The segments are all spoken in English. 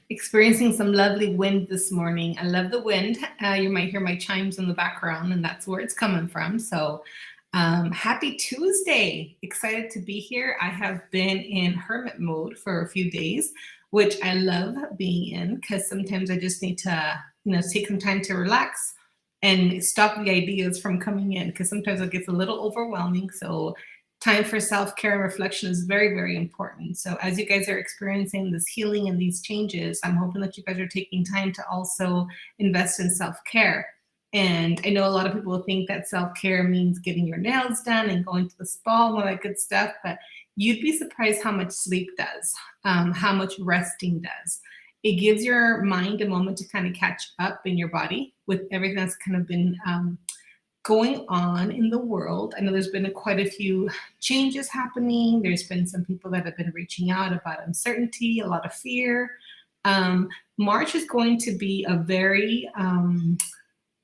Experiencing some lovely wind this morning. I love the wind. You might hear my chimes in the background, and that's where it's coming from. So, happy Tuesday. Excited to be here. I have been in hermit mode for a few days, which I love being in because sometimes I just need to, take some time to relax and stop the ideas from coming in because sometimes it gets a little overwhelming. So, time for self-care and reflection is very, very important. So as you guys are experiencing this healing and these changes, I'm hoping that you guys are taking time to also invest in self-care. And I know a lot of people think that self-care means getting your nails done and going to the spa and all that good stuff, but you'd be surprised how much sleep does, how much resting does. It gives your mind a moment to kind of catch up in your body with everything that's kind of been going on in the world. I know there's been quite a few changes happening. There's been some people that have been reaching out about uncertainty, a lot of fear. March is going to be a very,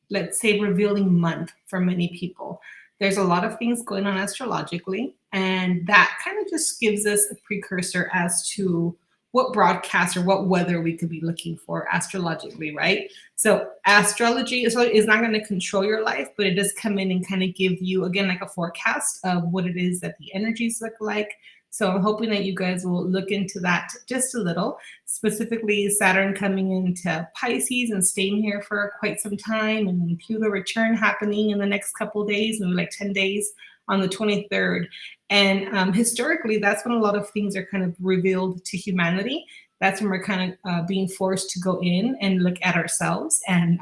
let's say, revealing month for many people. There's a lot of things going on astrologically, and that kind of just gives us a precursor as to what broadcast or what weather we could be looking for astrologically, right? So astrology is not going to control your life, but it does come in and kind of give you, again, like a forecast of what it is that the energies look like. So I'm hoping that you guys will look into that just a little, specifically Saturn coming into Pisces and staying here for quite some time, and Pluto return happening in the next couple of days, maybe like 10 days on the 23rd. And historically, that's when a lot of things are kind of revealed to humanity. That's when we're kind of being forced to go in and look at ourselves and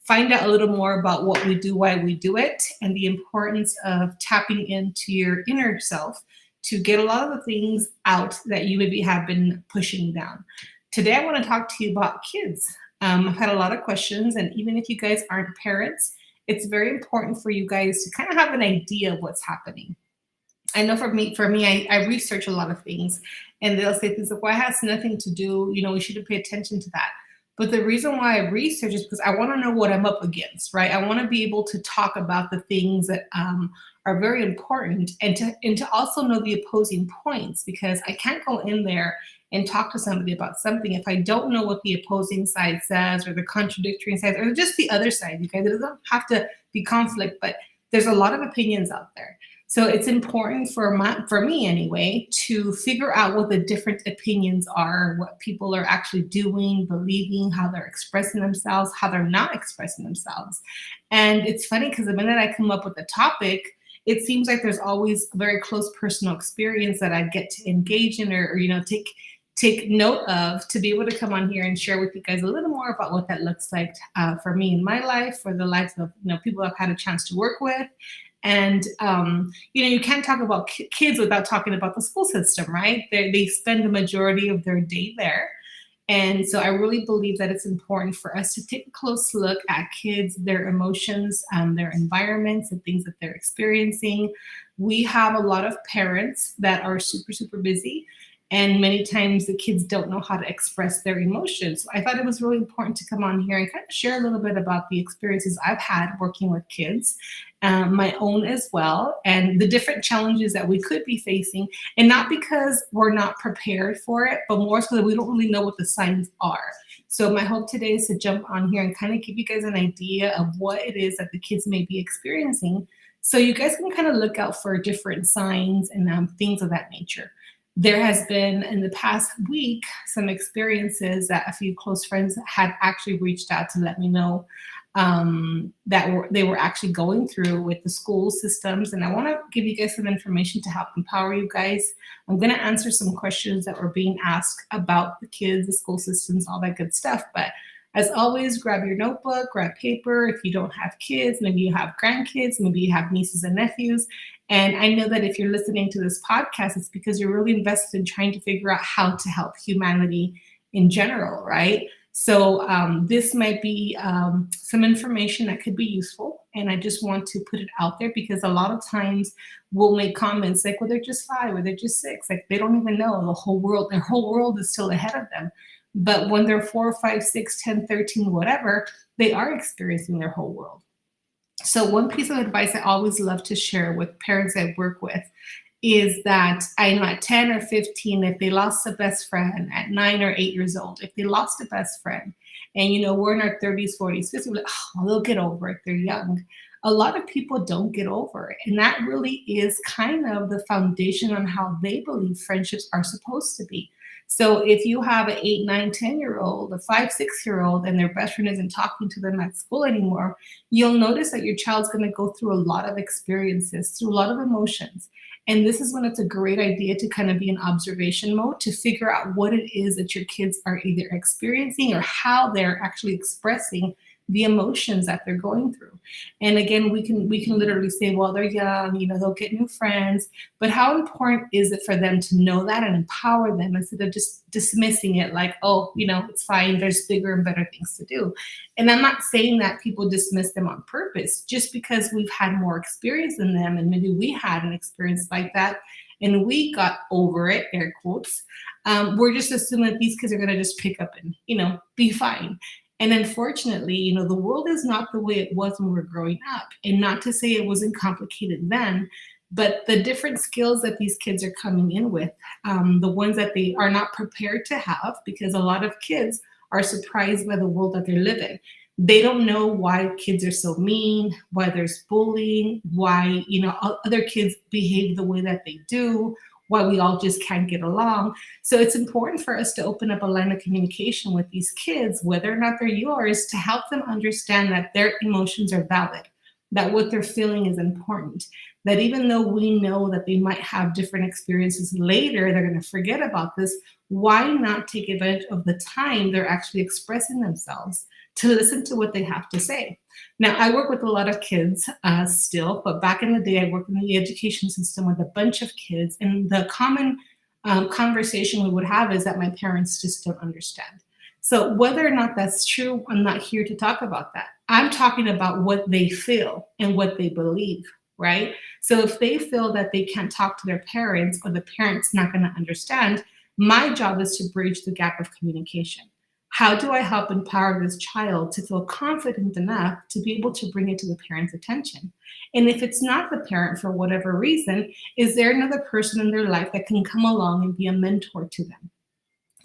find out a little more about what we do, why we do it, and the importance of tapping into your inner self to get a lot of the things out that you maybe have been pushing down. Today, I want to talk to you about kids. I've had a lot of questions, and even if you guys aren't parents, it's very important for you guys to kind of have an idea of what's happening. I know for me, I research a lot of things, and they'll say things like, well, it has nothing to do, we shouldn't pay attention to that. But the reason why I research is because I want to know what I'm up against, right? I want to be able to talk about the things that are very important, and to also know the opposing points, because I can't go in there and talk to somebody about something if I don't know what the opposing side says or the contradictory side or just the other side. You guys, it doesn't have to be conflict, but there's a lot of opinions out there. So it's important for me anyway, to figure out what the different opinions are, what people are actually doing, believing, how they're expressing themselves, how they're not expressing themselves. And it's funny because the minute I come up with a topic, it seems like there's always a very close personal experience that I get to engage in or take note of, to be able to come on here and share with you guys a little more about what that looks like for me in my life, for the lives of people I've had a chance to work with. And, you can't talk about kids without talking about the school system, right? They spend the majority of their day there. And so I really believe that it's important for us to take a close look at kids, their emotions, their environments, and things that they're experiencing. We have a lot of parents that are super, super busy. And many times the kids don't know how to express their emotions. So I thought it was really important to come on here and kind of share a little bit about the experiences I've had working with kids, my own as well, and the different challenges that we could be facing. And not because we're not prepared for it, but more so that we don't really know what the signs are. So my hope today is to jump on here and kind of give you guys an idea of what it is that the kids may be experiencing, so you guys can kind of look out for different signs and things of that nature. There has been in the past week some experiences that a few close friends had actually reached out to let me know they were actually going through with the school systems. And I want to give you guys some information to help empower you guys. I'm going to answer some questions that were being asked about the kids, the school systems, all that good stuff. But as always, grab your notebook, grab paper. If you don't have kids, maybe you have grandkids, maybe you have nieces and nephews. And I know that if you're listening to this podcast, it's because you're really invested in trying to figure out how to help humanity in general, right? So this might be some information that could be useful. And I just want to put it out there because a lot of times we'll make comments like, well, they're just 5 or they're just 6. Like they don't even know the whole world. Their whole world is still ahead of them. But when they're 4, 5, 6, 10, 13, whatever, they are experiencing their whole world. So one piece of advice I always love to share with parents I work with is that I know at 10 or 15, if they lost a best friend at 9 or 8 years old, if they lost a best friend, and we're in our 30s, 40s, 50s, we're like, oh, they'll get over it. They're young. A lot of people don't get over it. And that really is kind of the foundation on how they believe friendships are supposed to be. So if you have an 8, 9, 10-year old, a 5, 6-year old, and their best friend isn't talking to them at school anymore, you'll notice that your child's going to go through a lot of experiences, through a lot of emotions. And this is when it's a great idea to kind of be in observation mode to figure out what it is that your kids are either experiencing or how they're actually expressing the emotions that they're going through. And again, we can literally say, well, they're young, they'll get new friends, but how important is it for them to know that and empower them instead of just dismissing it like, oh, it's fine, there's bigger and better things to do. And I'm not saying that people dismiss them on purpose, just because we've had more experience than them, and maybe we had an experience like that and we got over it, air quotes. We're just assuming that these kids are going to just pick up and, be fine. And unfortunately, the world is not the way it was when we were growing up. And not to say it wasn't complicated then, but the different skills that these kids are coming in with, the ones that they are not prepared to have, because a lot of kids are surprised by the world that they're living. They don't know why kids are so mean, why there's bullying, why, other kids behave the way that they do, why we all just can't get along. So it's important for us to open up a line of communication with these kids, whether or not they're yours, to help them understand that their emotions are valid, that what they're feeling is important, that even though we know that they might have different experiences later, they're going to forget about this. Why not take advantage of the time they're actually expressing themselves to listen to what they have to say? Now, I work with a lot of kids still, but back in the day, I worked in the education system with a bunch of kids. And the common conversation we would have is that my parents just don't understand. So whether or not that's true, I'm not here to talk about that. I'm talking about what they feel and what they believe, right? So if they feel that they can't talk to their parents or the parent's not going to understand, my job is to bridge the gap of communication. How do I help empower this child to feel confident enough to be able to bring it to the parent's attention? And if it's not the parent for whatever reason, is there another person in their life that can come along and be a mentor to them?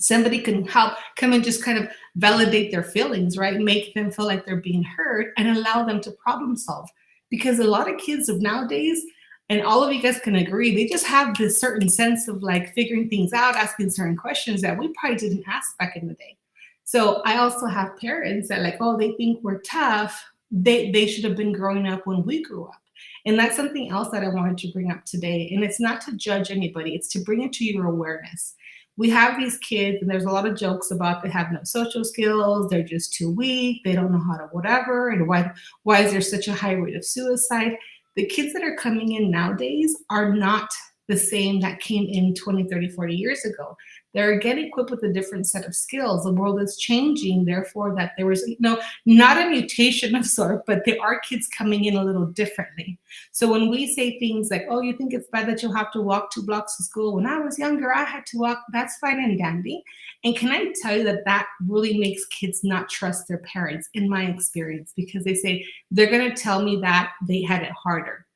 Somebody can help come and just kind of validate their feelings, right? Make them feel like they're being heard and allow them to problem solve. Because a lot of kids of nowadays, and all of you guys can agree, they just have this certain sense of like figuring things out, asking certain questions that we probably didn't ask back in the day. So I also have parents that like, oh, they think we're tough. They should have been growing up when we grew up. And that's something else that I wanted to bring up today. And it's not to judge anybody. It's to bring it to your awareness. We have these kids, and there's a lot of jokes about they have no social skills. They're just too weak. They don't know how to whatever. And why is there such a high rate of suicide? The kids that are coming in nowadays are not the same that came in 20, 30, 40 years ago. They're getting equipped with a different set of skills. The world is changing, therefore, that there was not a mutation of sort, but there are kids coming in a little differently. So when we say things like, oh, you think it's bad that you'll have to walk 2 blocks to school? When I was younger, I had to walk. That's fine and dandy. And can I tell you that really makes kids not trust their parents, in my experience, because they say, they're going to tell me that they had it harder.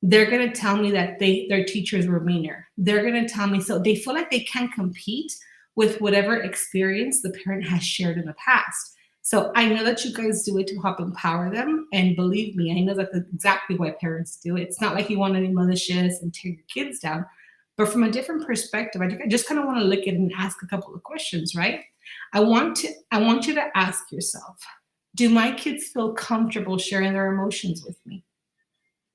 They're going to tell me that their teachers were meaner. They're going to tell me, so they feel like they can't compete with whatever experience the parent has shared in the past. So I know that you guys do it to help empower them. And believe me, I know that's exactly why parents do it. It's not like you want to be malicious and tear your kids down. But from a different perspective, I just kind of want to look at it and ask a couple of questions, right? I want you to ask yourself, do my kids feel comfortable sharing their emotions with me?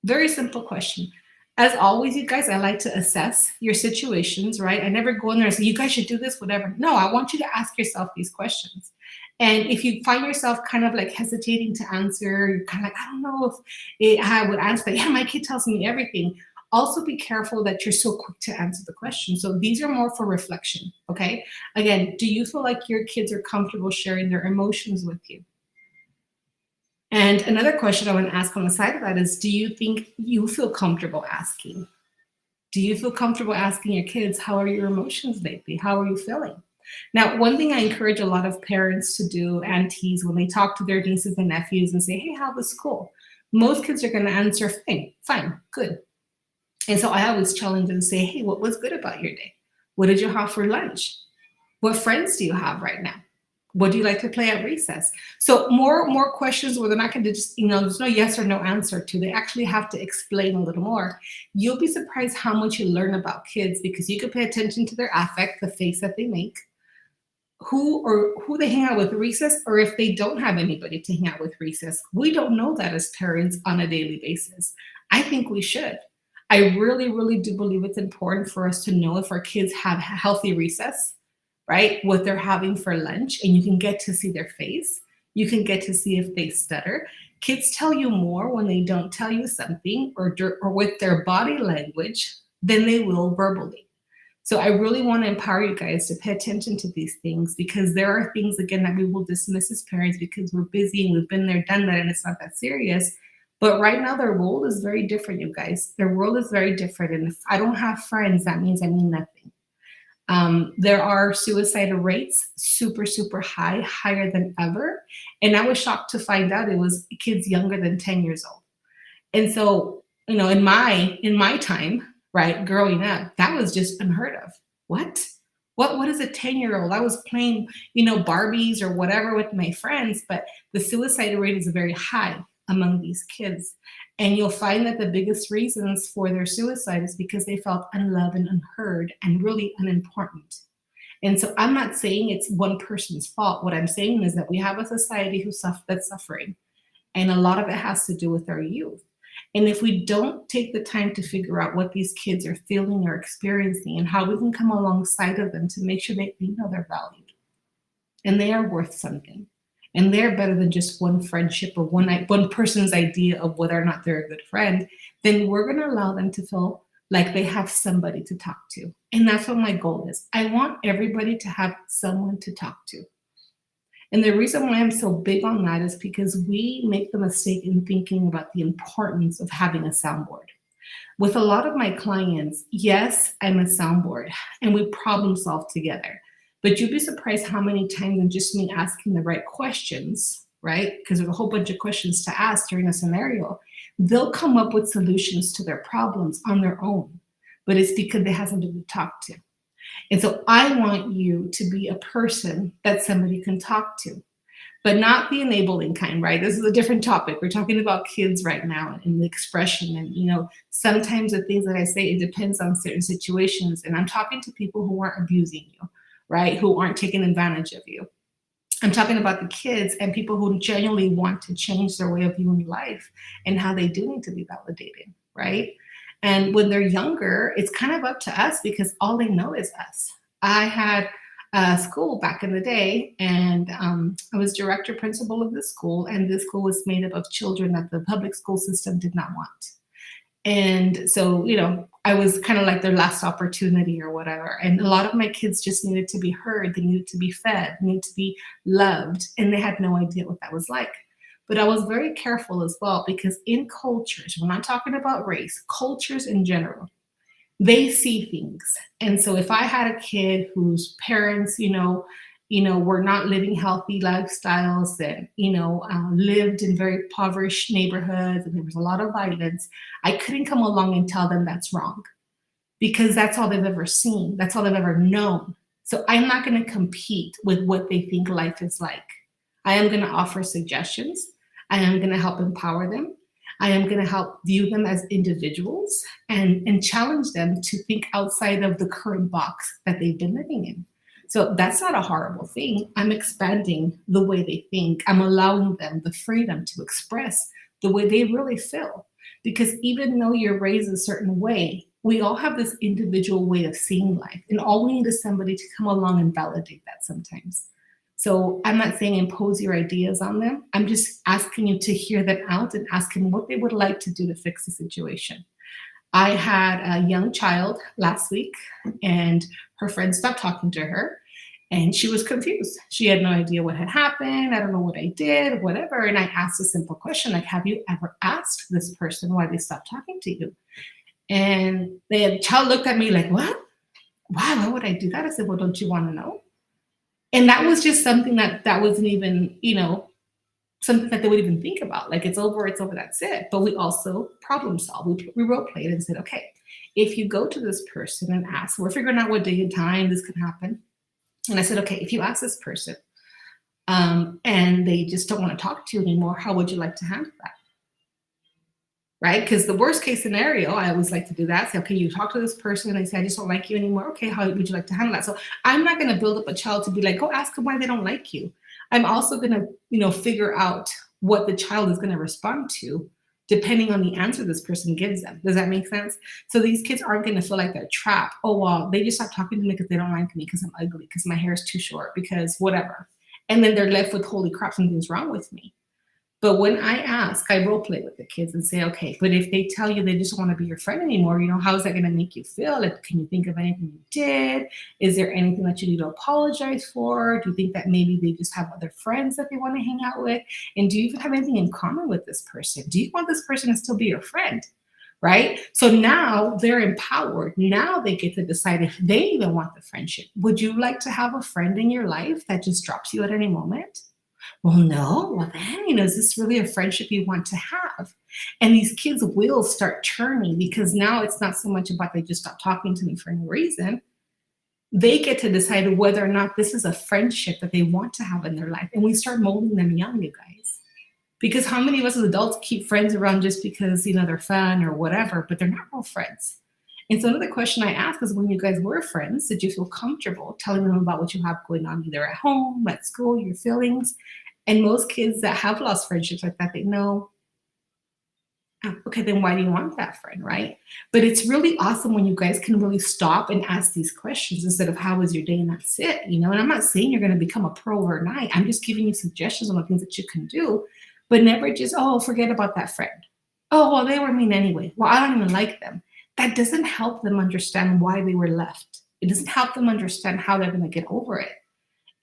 Very simple question. As always, you guys, I like to assess your situations, right? I never go in there and say, you guys should do this, whatever. No, I want you to ask yourself these questions. And if you find yourself kind of like hesitating to answer, you're kind of like, I don't know if I would answer. Yeah, my kid tells me everything. Also be careful that you're so quick to answer the question. So these are more for reflection, okay? Again, do you feel like your kids are comfortable sharing their emotions with you? And another question I want to ask on the side of that is, do you think you feel comfortable asking? Do you feel comfortable asking your kids, how are your emotions lately? How are you feeling? Now, one thing I encourage a lot of parents to do, aunties, when they talk to their nieces and nephews and say, hey, how was school? Most kids are going to answer, fine, good. And so I always challenge and say, hey, what was good about your day? What did you have for lunch? What friends do you have right now? What do you like to play at recess? So more questions where they're not going to just, there's no yes or no answer to. They actually have to explain a little more. You'll be surprised how much you learn about kids because you can pay attention to their affect, the face that they make, who they hang out with recess, or if they don't have anybody to hang out with recess. We don't know that as parents on a daily basis. I think we should. I really, really do believe it's important for us to know if our kids have healthy recess, right? What they're having for lunch, and you can get to see their face. You can get to see if they stutter. Kids tell you more when they don't tell you something or with their body language than they will verbally. So I really want to empower you guys to pay attention to these things because there are things, again, that we will dismiss as parents because we're busy and we've been there, done that, and it's not that serious. But right now, their world is very different, you guys. Their world is very different. And if I don't have friends, that means I mean nothing. There are suicide rates super, super high, higher than ever. And I was shocked to find out it was kids younger than 10 years old. And so, in my time, right, growing up, that was just unheard of. What is a 10-year-old? I was playing, Barbies or whatever with my friends, but the suicide rate is very high among these kids. And you'll find that the biggest reasons for their suicide is because they felt unloved and unheard and really unimportant. And so I'm not saying it's one person's fault. What I'm saying is that we have a society that's suffering. And a lot of it has to do with our youth. And if we don't take the time to figure out what these kids are feeling or experiencing and how we can come alongside of them to make sure they know they're valued and they are worth something. And they're better than just one friendship or one person's idea of whether or not they're a good friend, then we're going to allow them to feel like they have somebody to talk to. And that's what my goal is. I want everybody to have someone to talk to. And the reason why I'm so big on that is because we make the mistake in thinking about the importance of having a soundboard. With a lot of my clients, yes, I'm a soundboard and we problem solve together. But you'd be surprised how many times in just me asking the right questions, right? Because there's a whole bunch of questions to ask during a scenario. They'll come up with solutions to their problems on their own, but it's because they have somebody to talk to. And so I want you to be a person that somebody can talk to, but not the enabling kind, right? This is a different topic. We're talking about kids right now and the expression. And, sometimes the things that I say, it depends on certain situations. And I'm talking to people who aren't abusing you, right? Who aren't taking advantage of you. I'm talking about the kids and people who genuinely want to change their way of viewing life and how they do need to be validated, right? And when they're younger, it's kind of up to us because all they know is us. I had a school back in the day, and I was director principal of the school, and this school was made up of children that the public school system did not want. And so, I was kind of like their last opportunity or whatever. And a lot of my kids just needed to be heard. They needed to be fed, needed to be loved. And they had no idea what that was like. But I was very careful as well, because in cultures, we're not talking about race, cultures in general, they see things. And so if I had a kid whose parents, were not living healthy lifestyles, that, lived in very impoverished neighborhoods and there was a lot of violence, I couldn't come along and tell them that's wrong because that's all they've ever seen. That's all they've ever known. So I'm not going to compete with what they think life is like. I am going to offer suggestions. I am going to help empower them. I am going to help view them as individuals and challenge them to think outside of the current box that they've been living in. So that's not a horrible thing. I'm expanding the way they think. I'm allowing them the freedom to express the way they really feel. Because even though you're raised a certain way, we all have this individual way of seeing life. And all we need is somebody to come along and validate that sometimes. So I'm not saying impose your ideas on them. I'm just asking you to hear them out and ask them what they would like to do to fix the situation. I had a young child last week and her friend stopped talking to her and she was confused. She had no idea what had happened. I don't know what I did, whatever. And I asked a simple question, like, have you ever asked this person why they stopped talking to you? And the child looked at me like, what? Why would I do that? I said, well, don't you want to know? And that was just something that wasn't even, something that they would even think about. Like, it's over, that's it. But we also problem solve. We role played and said, okay, if you go to this person and ask, we're figuring out what day and time this could happen. And I said, okay, if you ask this person and they just don't want to talk to you anymore, how would you like to handle that? Right? Because the worst case scenario, I always like to do that. Say, okay, you talk to this person and they say, I just don't like you anymore. Okay, how would you like to handle that? So I'm not going to build up a child to be like, go ask them why they don't like you. I'm also going to, figure out what the child is going to respond to depending on the answer this person gives them. Does that make sense? So these kids aren't going to feel like they're trapped. Oh, well, they just stopped talking to me because they don't like me, because I'm ugly, because my hair is too short, because whatever. And then they're left with, holy crap, something's wrong with me. But when I ask, I role play with the kids and say, okay, but if they tell you they just don't want to be your friend anymore, how is that going to make you feel? Like, can you think of anything you did? Is there anything that you need to apologize for? Do you think that maybe they just have other friends that they want to hang out with? And do you even have anything in common with this person? Do you want this person to still be your friend? Right? So now they're empowered. Now they get to decide if they even want the friendship. Would you like to have a friend in your life that just drops you at any moment? Well, no. Well, then, is this really a friendship you want to have? And these kids will start turning, because now it's not so much about they just stop talking to me for any reason. They get to decide whether or not this is a friendship that they want to have in their life. And we start molding them young, you guys. Because how many of us as adults keep friends around just because, they're fun or whatever, but they're not real friends. And so another question I ask is, when you guys were friends, did you feel comfortable telling them about what you have going on, either at home, at school, your feelings? And most kids that have lost friendships like that, they know, okay, then why do you want that friend, right? But it's really awesome when you guys can really stop and ask these questions instead of how was your day and that's it, And I'm not saying you're going to become a pro overnight. I'm just giving you suggestions on the things that you can do, but never just, forget about that friend. Oh, well, they were mean anyway. Well, I don't even like them. That doesn't help them understand why they were left. It doesn't help them understand how they're going to get over it.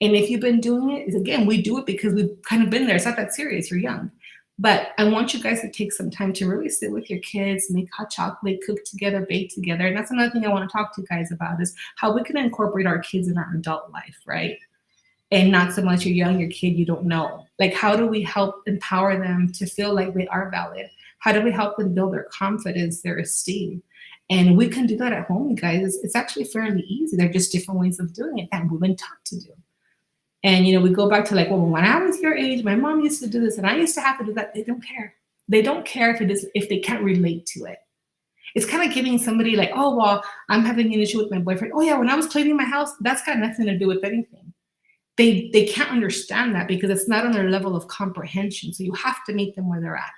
And if you've been doing it, again, we do it because we've kind of been there. It's not that serious. You're young. But I want you guys to take some time to really sit with your kids, make hot chocolate, cook together, bake together. And that's another thing I want to talk to you guys about, is how we can incorporate our kids in our adult life, right? And not so much you're young, your kid, you don't know. Like, how do we help empower them to feel like they are valid? How do we help them build their confidence, their esteem? And we can do that at home, you guys. It's actually fairly easy. There are just different ways of doing it that we've been taught to do. And, we go back to like, well, when I was your age, my mom used to do this and I used to have to do that. They don't care. They don't care if they can't relate to it. It's kind of giving somebody like, oh, well, I'm having an issue with my boyfriend. Oh, yeah, when I was cleaning my house, that's got nothing to do with anything. They can't understand that because it's not on their level of comprehension. So you have to meet them where they're at.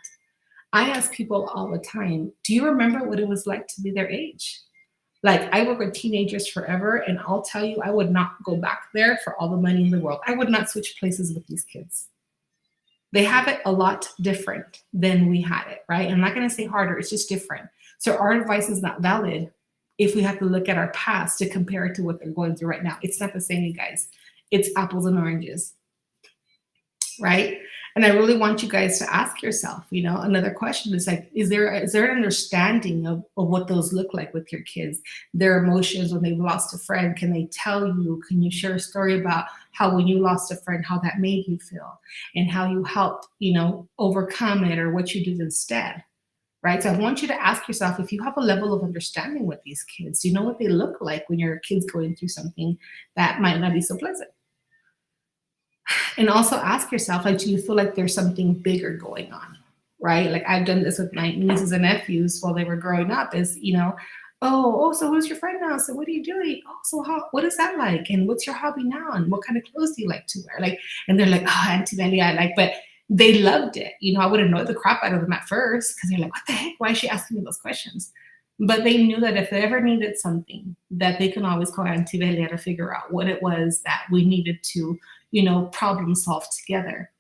I ask people all the time, do you remember what it was like to be their age? Like, I work with teenagers forever, and I'll tell you, I would not go back there for all the money in the world. I would not switch places with these kids. They have it a lot different than we had it, right? I'm not going to say harder. It's just different. So our advice is not valid if we have to look at our past to compare it to what they're going through right now. It's not the same, you guys. It's apples and oranges, right? And I really want you guys to ask yourself, another question is like, is there an understanding of what those look like with your kids, their emotions when they've lost a friend? Can they tell you, can you share a story about how when you lost a friend, how that made you feel and how you helped, overcome it, or what you did instead, right? So I want you to ask yourself, if you have a level of understanding with these kids, do you know what they look like when your kid's going through something that might not be so pleasant? And also ask yourself, like, do you feel like there's something bigger going on, right? Like, I've done this with my nieces and nephews while they were growing up, is, so who's your friend now? So what are you doing? Oh, so what is that like? And what's your hobby now? And what kind of clothes do you like to wear? Like, and they're like, oh, Auntie Velia, but they loved it. I would annoy the crap out of them at first because they're like, what the heck? Why is she asking me those questions? But they knew that if they ever needed something, that they can always call Auntie Velia to figure out what it was that we needed to, problem solve together.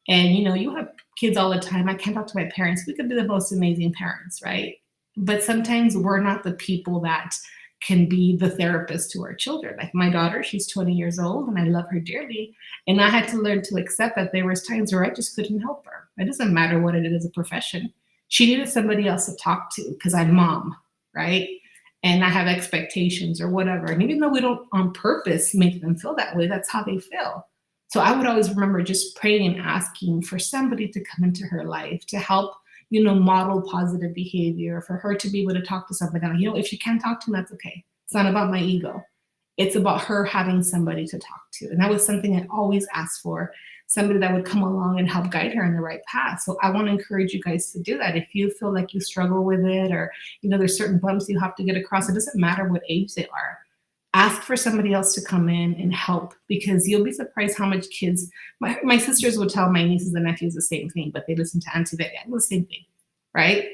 And, you have kids all the time. I can't talk to my parents. We could be the most amazing parents, right? But sometimes we're not the people that can be the therapist to our children. Like my daughter, she's 20 years old and I love her dearly. And I had to learn to accept that there was times where I just couldn't help her. It doesn't matter what it is as a profession. She needed somebody else to talk to because I'm mom, right? And I have expectations or whatever. And even though we don't on purpose make them feel that way, that's how they feel. So I would always remember just praying and asking for somebody to come into her life to help, model positive behavior, for her to be able to talk to somebody. If she can't talk to me, that's okay. It's not about my ego. It's about her having somebody to talk to. And that was something I always asked for, somebody that would come along and help guide her in the right path. So I want to encourage you guys to do that. If you feel like you struggle with it, or, there's certain bumps you have to get across, it doesn't matter what age they are. Ask for somebody else to come in and help, because you'll be surprised how much kids, my sisters would tell my nieces and nephews the same thing, but they listen to Auntie Velia. It was the same thing, right?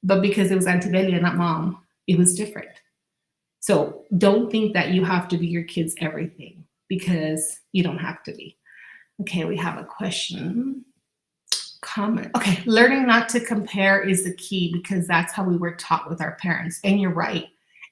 But because it was Auntie Velia, not mom, it was different. So don't think that you have to be your kids' everything, because you don't have to be. Okay, we have a question. Comment. Okay, learning not to compare is the key, because that's how we were taught with our parents. And you're right.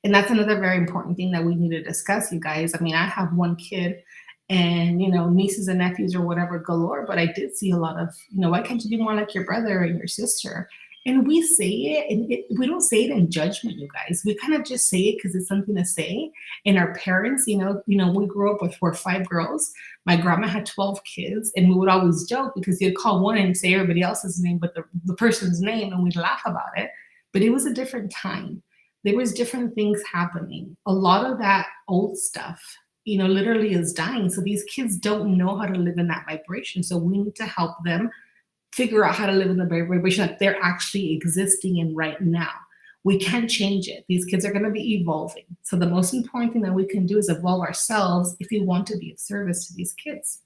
And that's another very important thing that we need to discuss, you guys. I mean, I have one kid and, nieces and nephews or whatever galore, but I did see a lot of, why can't you be more like your brother and your sister? And we say it, and we don't say it in judgment, you guys. We kind of just say it because it's something to say. And our parents, we grew up with 4 or 5 girls. My grandma had 12 kids, and we would always joke because you'd call one and say everybody else's name, but the person's name, and we'd laugh about it. But it was a different time. There was different things happening. A lot of that old stuff, literally is dying. So these kids don't know how to live in that vibration. So we need to help them figure out how to live in the vibration that they're actually existing in right now. We can't change it. These kids are going to be evolving. So the most important thing that we can do is evolve ourselves if we want to be of service to these kids.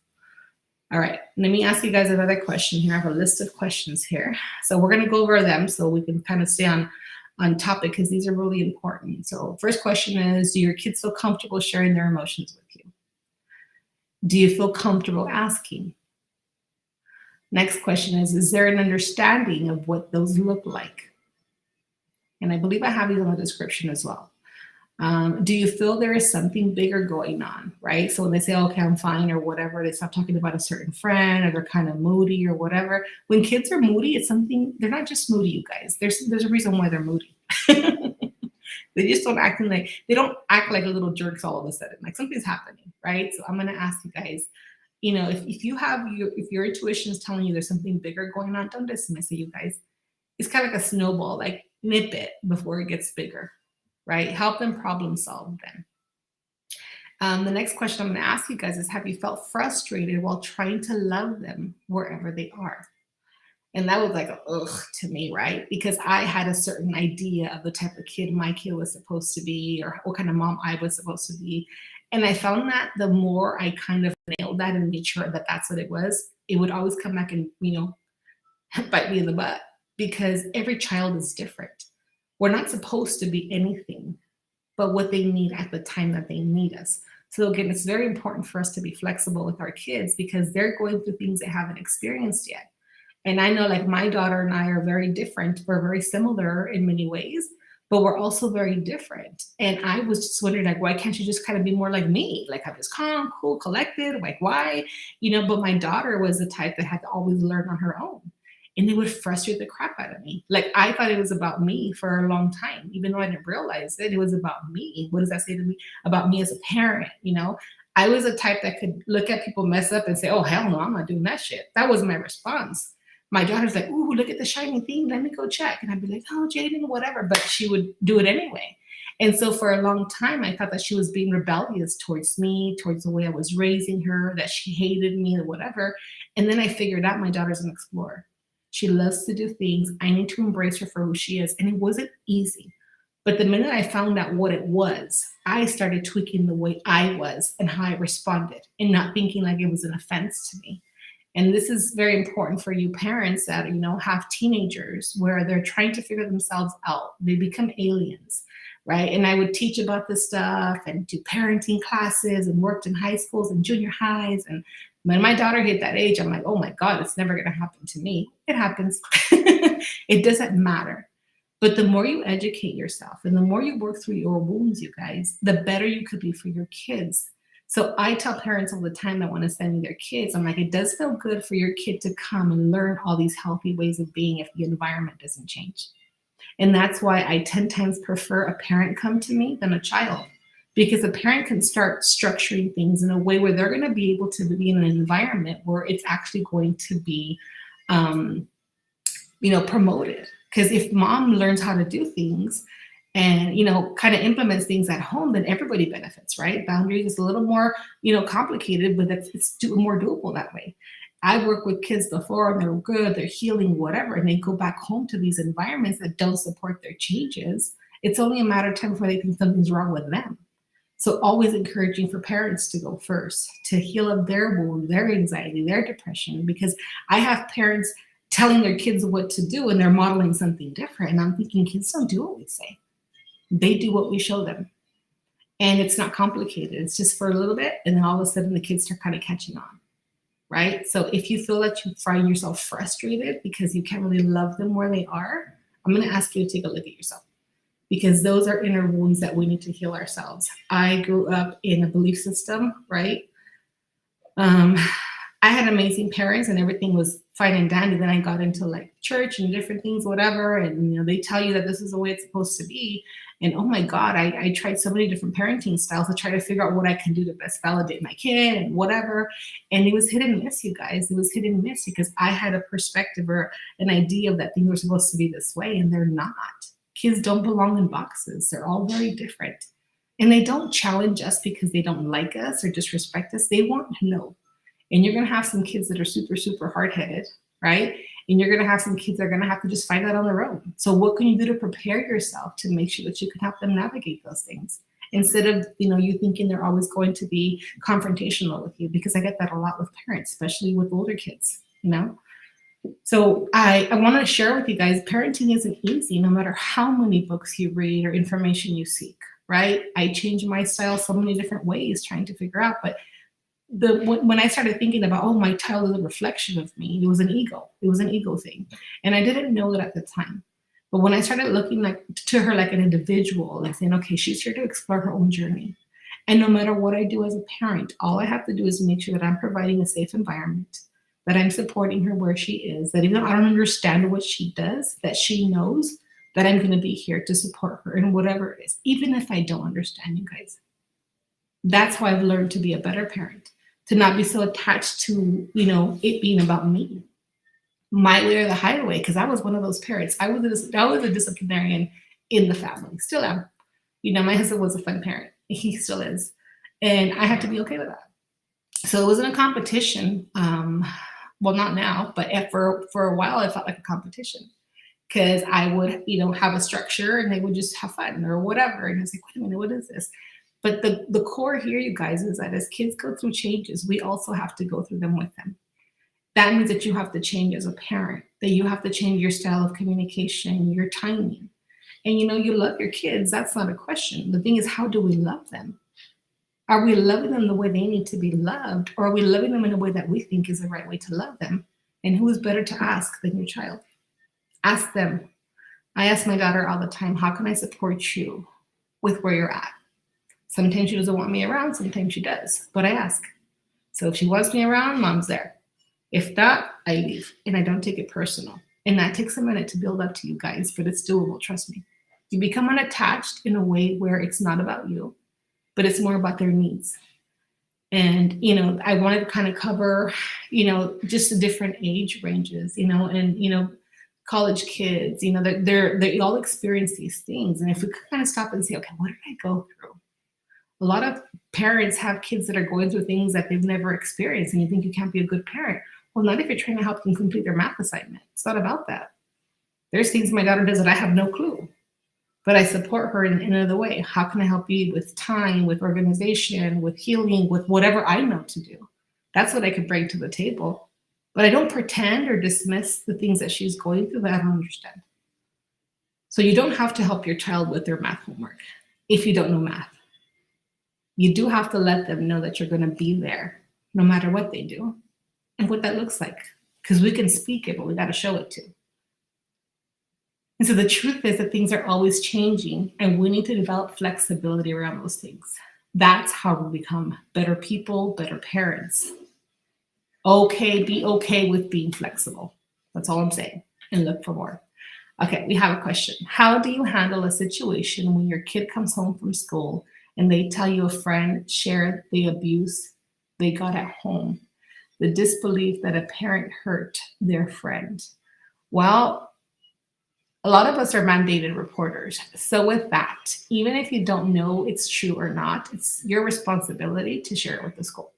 All right, let me ask you guys another question here. I have a list of questions here. So we're going to go over them so we can kind of stay on topic, because these are really important. So first question is, do your kids feel comfortable sharing their emotions with you? Do you feel comfortable asking? Next question is there an understanding of what those look like? And I believe I have these on the description as well. Do you feel there is something bigger going on, right? So when they say, okay, I'm fine or whatever, they stop talking about a certain friend, or they're kind of moody or whatever. When kids are moody, it's something, they're not just moody, you guys. There's a reason why they're moody. They just don't act like little jerks all of a sudden. Like something's happening, right? So I'm going to ask you guys, if your intuition is telling you there's something bigger going on, don't dismiss it, you guys. It's kind of like a snowball, like nip it before it gets bigger. Right? Help them problem solve then. The next question I'm going to ask you guys is, have you felt frustrated while trying to love them wherever they are? And that was like a ugh to me, right? Because I had a certain idea of the type of kid my kid was supposed to be, or what kind of mom I was supposed to be. And I found that the more I kind of nailed that and made sure that that's what it was, it would always come back and, bite me in the butt, because every child is different. We're not supposed to be anything but what they need at the time that they need us. So again, it's very important for us to be flexible with our kids, because they're going through things they haven't experienced yet. And I know, like, my daughter and I are very different. We're very similar in many ways, but we're also very different. And I was just wondering, like, why can't you just kind of be more like me? Like, I'm just calm, cool, collected. Like, why? But my daughter was the type that had to always learn on her own. And it would frustrate the crap out of me. Like, I thought it was about me for a long time, even though I didn't realize it was about me. What does that say to me about me as a parent? I was a type that could look at people mess up and say, oh, hell no, I'm not doing that shit. That was my response. My daughter's like, ooh, look at the shiny thing. Let me go check. And I'd be like, oh, Jaden, whatever. But she would do it anyway. And so for a long time, I thought that she was being rebellious towards me, towards the way I was raising her, that she hated me or whatever. And then I figured out my daughter's an explorer. She loves to do things. I need to embrace her for who she is. And it wasn't easy. But the minute I found out what it was, I started tweaking the way I was and how I responded, and not thinking like it was an offense to me. And this is very important for you parents that, have teenagers where they're trying to figure themselves out. They become aliens, right? And I would teach about this stuff and do parenting classes, and worked in high schools and junior highs. And when my daughter hit that age, I'm like, oh my God, it's never going to happen to me. It happens. It doesn't matter. But the more you educate yourself and the more you work through your wounds, you guys, the better you could be for your kids. So I tell parents all the time that want to send me their kids, I'm like, it does feel good for your kid to come and learn all these healthy ways of being if the environment doesn't change. And that's why I 10 times prefer a parent come to me than a child. because a parent can start structuring things in a way where they're going to be able to be in an environment where it's actually going to be, um, promoted. Because if mom learns how to do things and, kind of implements things at home, then everybody benefits, right? Boundaries is a little more, complicated, but it's more doable that way. I worked with kids before and they're good, they're healing, whatever, and they go back home to these environments that don't support their changes. It's only a matter of time before they think something's wrong with them. So always encouraging for parents to go first, to heal up their wound, their anxiety, their depression, because I have parents telling their kids what to do and they're modeling something different. And I'm thinking, kids don't do what we say. They do what we show them. And it's not complicated. It's just for a little bit. And then all of a sudden the kids start kind of catching on, right? So if you feel that you find yourself frustrated because you can't really love them where they are, I'm going to ask you to take a look at yourself, because those are inner wounds that we need to heal ourselves. I grew up in a belief system, right? I had amazing parents and everything was fine and dandy. Then I got into like church and different things, whatever. And, they tell you that this is the way it's supposed to be. And oh my God, I tried so many different parenting styles to try to figure out what I can do to best validate my kid and whatever. And it was hit and miss, you guys. It was hit and miss because I had a perspective or an idea that things were supposed to be this way, and they're not. Kids don't belong in boxes. They're all very different. And they don't challenge us because they don't like us or disrespect us. They want to know. And you're going to have some kids that are super, super hard-headed, right? And you're going to have some kids that are going to have to just find that on their own. So what can you do to prepare yourself to make sure that you can help them navigate those things? Instead of, you thinking they're always going to be confrontational with you, because I get that a lot with parents, especially with older kids, So I want to share with you guys, parenting isn't easy, no matter how many books you read or information you seek, right? I change my style so many different ways trying to figure out, but when I started thinking about, oh, my child is a reflection of me, it was an ego. It was an ego thing. And I didn't know it at the time. But when I started looking to her like an individual, like saying, okay, she's here to explore her own journey. And no matter what I do as a parent, all I have to do is make sure that I'm providing a safe environment, that I'm supporting her where she is, that even though I don't understand what she does, that she knows that I'm going to be here to support her in whatever it is, even if I don't understand, you guys. That's why I've learned to be a better parent, to not be so attached to, it being about me, my way or the highway, because I was one of those parents. I was a disciplinarian in the family, still am. My husband was a fun parent. He still is. And I had to be okay with that. So it wasn't a competition. Well, not now, but for a while, it felt like a competition, because I would, have a structure and they would just have fun or whatever. And I was like, wait a minute, what is this? But the core here, you guys, is that as kids go through changes, we also have to go through them with them. That means that you have to change as a parent, that you have to change your style of communication, your timing. And you love your kids. That's not a question. The thing is, how do we love them? Are we loving them the way they need to be loved? Or are we loving them in a way that we think is the right way to love them? And who is better to ask than your child? Ask them. I ask my daughter all the time, how can I support you with where you're at? Sometimes she doesn't want me around, sometimes she does, but I ask. So if she wants me around, mom's there. If not, I leave, and I don't take it personal. And that takes a minute to build up to you guys, but it's doable, trust me. You become unattached in a way where it's not about you, but it's more about their needs. And, I wanted to kind of cover, just the different age ranges, and, college kids, they all experience these things. And if we could kind of stop and say, okay, what did I go through? A lot of parents have kids that are going through things that they've never experienced, and you think you can't be a good parent. Well, not if you're trying to help them complete their math assignment. It's not about that. There's things my daughter does that I have no clue, but I support her in another way. How can I help you with time, with organization, with healing, with whatever I know to do? That's what I could bring to the table. But I don't pretend or dismiss the things that she's going through that I don't understand. So you don't have to help your child with their math homework if you don't know math. You do have to let them know that you're going to be there no matter what they do and what that looks like, because we can speak it, but we got to show it too. And so the truth is that things are always changing, and we need to develop flexibility around those things. That's how we become better people, better parents. Okay, be okay with being flexible. That's all I'm saying. And look for more. Okay, we have a question. How do you handle a situation when your kid comes home from school and they tell you a friend shared the abuse they got at home, the disbelief that a parent hurt their friend. Well, a lot of us are mandated reporters. So with that, even if you don't know it's true or not, it's your responsibility to share it with the school.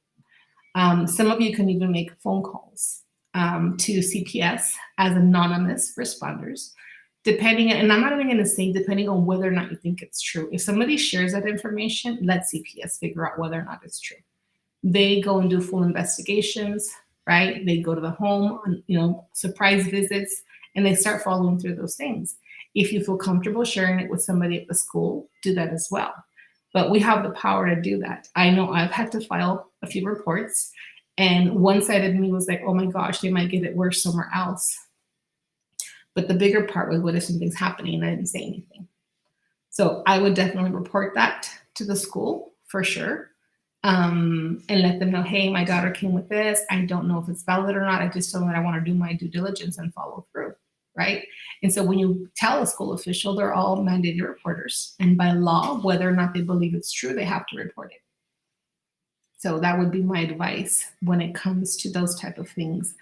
Some of you can even make phone calls to CPS as anonymous responders, depending, and I'm not even going to say depending on whether or not you think it's true. If somebody shares that information, let CPS figure out whether or not it's true. They go and do full investigations, right? They go to the home on, surprise visits, and they start following through those things. If you feel comfortable sharing it with somebody at the school, do that as well. But we have the power to do that. I know I've had to file a few reports, and one side of me was like, oh my gosh, they might get it worse somewhere else. But the bigger part was, what if something's happening and I didn't say anything? So I would definitely report that to the school for sure, and let them know, hey, my daughter came with this. I don't know if it's valid or not. I just told them that I want to do my due diligence and follow through, right? And so when you tell a school official, they're all mandated reporters. And by law, whether or not they believe it's true, they have to report it. So that would be my advice when it comes to those type of things.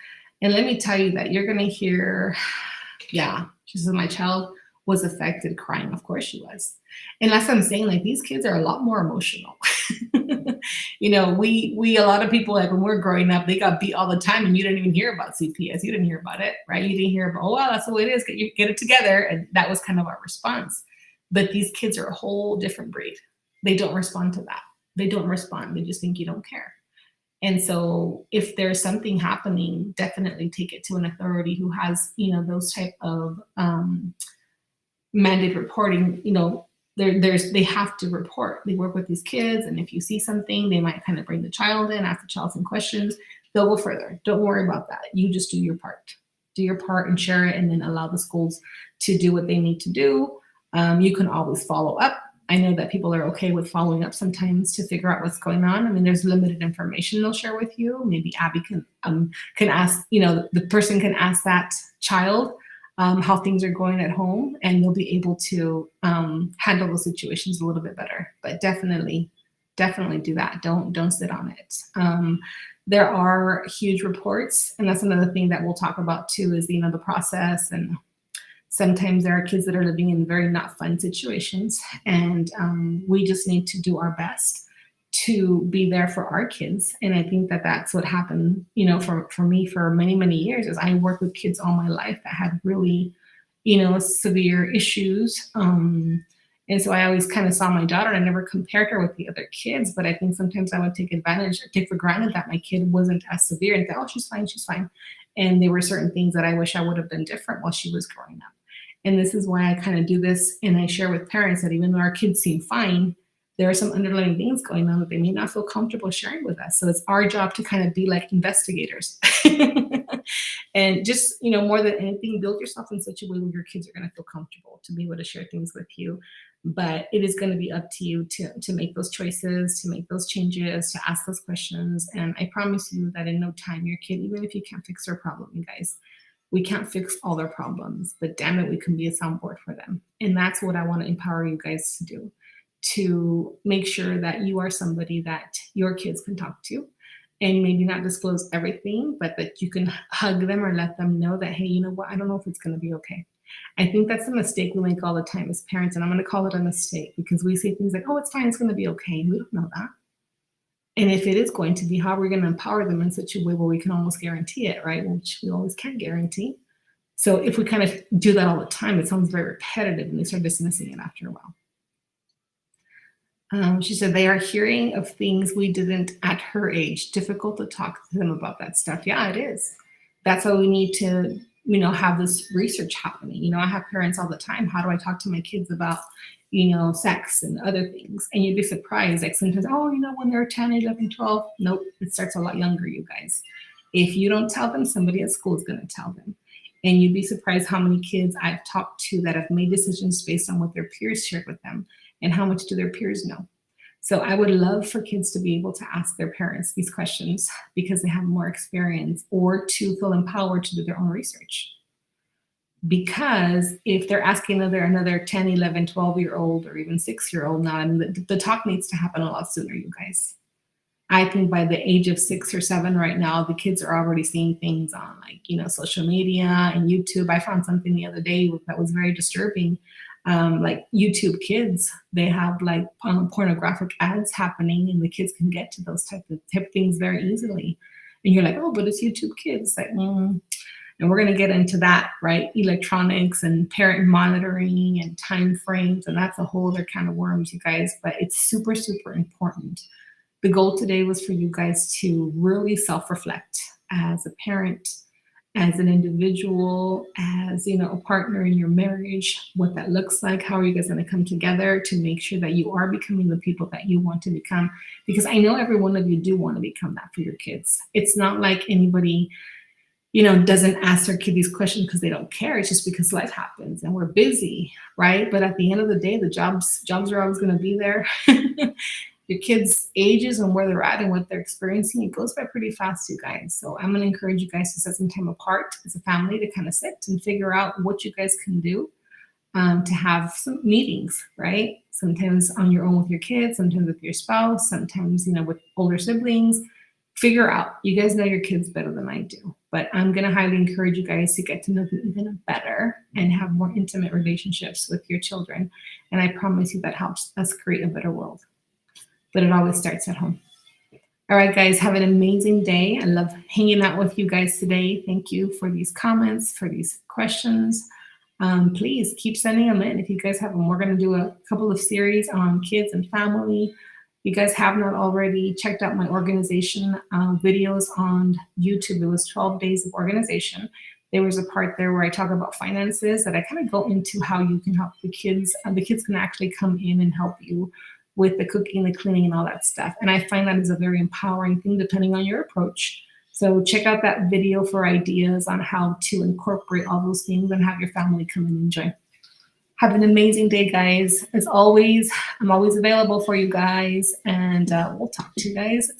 And let me tell you that you're going to hear, yeah, she says, my child was affected, crying. Of course she was. And that's what I'm saying, like, these kids are a lot more emotional. We a lot of people, like when we're growing up, they got beat all the time and you didn't even hear about CPS. You didn't hear about it, right? You didn't hear about, oh, wow, that's the way it is. Get it together. And that was kind of our response. But these kids are a whole different breed. They don't respond to that. They don't respond. They just think you don't care. And so if there's something happening, definitely take it to an authority who has, those type of mandated reporting. They have to report. They work with these kids, and if you see something, they might kind of bring the child in, ask the child some questions. They'll go further. Don't worry about that. You just do your part. Do your part and share it, and then allow the schools to do what they need to do. You can always follow up. I know that people are okay with following up sometimes to figure out what's going on. I mean, there's limited information they'll share with you. Maybe Abby can ask, the person can ask that child how things are going at home, and you'll be able to handle those situations a little bit better. But definitely do that. Don't sit on it. There are huge reports, and that's another thing that we'll talk about too, is the process. And sometimes there are kids that are living in very not fun situations, and we just need to do our best to be there for our kids. And I think that that's what happened, for me for many, many years, is I worked with kids all my life that had really, severe issues. And so I always kind of saw my daughter, and I never compared her with the other kids, but I think sometimes I would take for granted that my kid wasn't as severe, and think, oh, she's fine. And there were certain things that I wish I would have done different while she was growing up. And this is why I kind of do this, and I share with parents that even though our kids seem fine, there are some underlying things going on that they may not feel comfortable sharing with us. So it's our job to kind of be like investigators. And just, more than anything, build yourself in such a way where your kids are going to feel comfortable to be able to share things with you. But it is going to be up to you to make those choices, to make those changes, to ask those questions. And I promise you that in no time, your kid, even if you can't fix their problem, you guys, we can't fix all their problems, but damn it, we can be a soundboard for them. And that's what I want to empower you guys to do, to make sure that you are somebody that your kids can talk to, and maybe not disclose everything, but that you can hug them or let them know that, hey, you know what, I don't know if it's going to be okay. I think that's a mistake we make all the time as parents, and I'm going to call it a mistake, because we say things like, oh, it's fine, it's going to be okay. And we don't know that. And if it is going to be, how are we going to empower them in such a way where we can almost guarantee it, right? Which we always can't guarantee. So if we kind of do that all the time, it sounds very repetitive, and they start dismissing it after a while. She said, they are hearing of things we didn't at her age. Difficult to talk to them about that stuff. Yeah, it is. That's why we need to, have this research happening. I have parents all the time. How do I talk to my kids about, sex and other things? And you'd be surprised. Like sometimes, when they're 10, 11, 12. Nope, it starts a lot younger, you guys. If you don't tell them, somebody at school is going to tell them. And you'd be surprised how many kids I've talked to that have made decisions based on what their peers shared with them, and how much do their peers know. So I would love for kids to be able to ask their parents these questions because they have more experience, or to feel empowered to do their own research. Because if they're asking another 10, 11, 12-year-old or even 6-year-old now, I mean, the talk needs to happen a lot sooner, you guys. I think by the age of 6 or 7 right now, the kids are already seeing things on, like, social media and YouTube. I found something the other day that was very disturbing. Like YouTube Kids, they have like pornographic ads happening, and the kids can get to those type of things very easily. And you're like, oh, but it's YouTube Kids. Like, and we're going to get into that, right? Electronics and parent monitoring and time frames, and that's a whole other can of worms, you guys. But it's super, super important. The goal today was for you guys to really self-reflect as a parent, as an individual, as a partner in your marriage, what that looks like. How are you guys going to come together to make sure that you are becoming the people that you want to become? Because I know every one of you do want to become that for your kids. It's not like anybody doesn't ask their kid these questions because they don't care. It's just because life happens and we're busy, right? But at the end of the day, the jobs are always going to be there. Your kids' ages and where they're at and what they're experiencing, it goes by pretty fast, you guys. So I'm going to encourage you guys to set some time apart as a family to kind of sit and figure out what you guys can do to have some meetings, right? Sometimes on your own with your kids, sometimes with your spouse, sometimes, with older siblings. Figure out. You guys know your kids better than I do. But I'm going to highly encourage you guys to get to know them even better and have more intimate relationships with your children. And I promise you that helps us create a better world. But it always starts at home. All right, guys, have an amazing day. I love hanging out with you guys today. Thank you for these comments, for these questions. Please keep sending them in if you guys have them. We're going to do a couple of series on kids and family. If you guys have not already checked out my organization videos on YouTube, it was 12 days of organization. There was a part there where I talk about finances that I kind of go into how you can help the kids. The kids can actually come in and help you with the cooking, the cleaning, and all that stuff. And I find that is a very empowering thing depending on your approach. So check out that video for ideas on how to incorporate all those things and have your family come and enjoy. Have an amazing day, guys. As always, I'm always available for you guys, and we'll talk to you guys